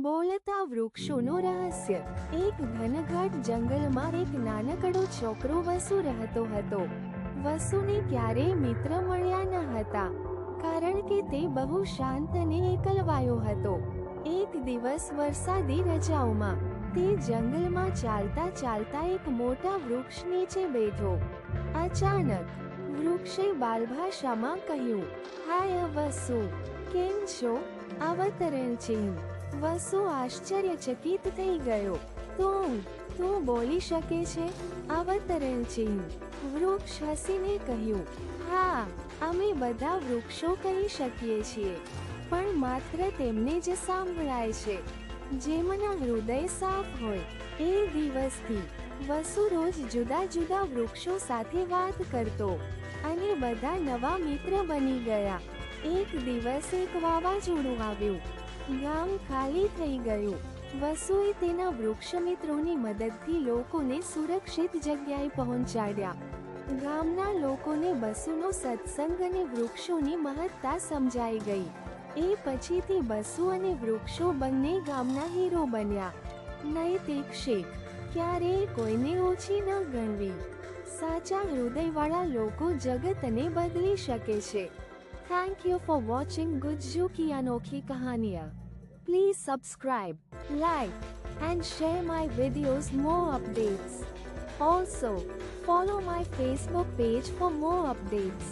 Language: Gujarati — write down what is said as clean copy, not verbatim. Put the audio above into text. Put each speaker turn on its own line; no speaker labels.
બોલતા વૃક્ષોનું રહસ્ય। એક ઘનઘાટ જંગલમાં એક નાનકડો છોકરો વસુ રહેતો હતો। વસુને ક્યારેય મિત્ર મળ્યા ન હતા, કારણ કે તે બહુ શાંત અને એકલવાયો હતો। એક દિવસ વરસાદી રજાઓમાં તે જંગલમાં ચાલતા ચાલતા એક મોટા વૃક્ષ નીચે બેઠો। અચાનક વૃક્ષે બાલભાષામાં કહ્યું, "હાય વસુ, કેમ છો?" અવતરણ ચિહ્ન। વસુ આશ્ચર્યચકિત થઈ ગયો। તું બોલી શકે છે?" અવતરણ ચિહ્ન। વૃક્ષ હસીને કહ્યું, "હા, અમે બધા વૃક્ષો કહી શકીએ છીએ, પણ માત્ર તેમને જ સાંભળાય છે જેમના હૃદય સાફ હોય." એ દિવસથી વસુ રોજ જુદા જુદા વૃક્ષો સાથે વાત કરતો અને બધા નવા મિત્ર બની ગયા। એક દિવસ એક વાવાઝોડું આવ્યું, ગામ ખાલી થઈ ગયું। વસુએ તેના વૃક્ષ મિત્રોની મદદથી લોકોને સુરક્ષિત જગ્યાએ પહોંચાડ્યા। ગામના લોકોને બસુનો સત્સંગ અને વૃક્ષોની મહત્તા સમજાઈ ગઈ। એ પછીથી બસુ અને વૃક્ષો બંને ગામના હીરો બન્યા। નૈતિક શીખ: ક્યારેય કોઈને ઓછી ન ગણવી। સાચા હૃદયવાળા લોકો જગતને બદલી શકે છે। Thank you for watching Gujju કી અનોખી કહાનિयाँ. Please subscribe, like, and share my videos more updates. Also, follow my Facebook page for more updates.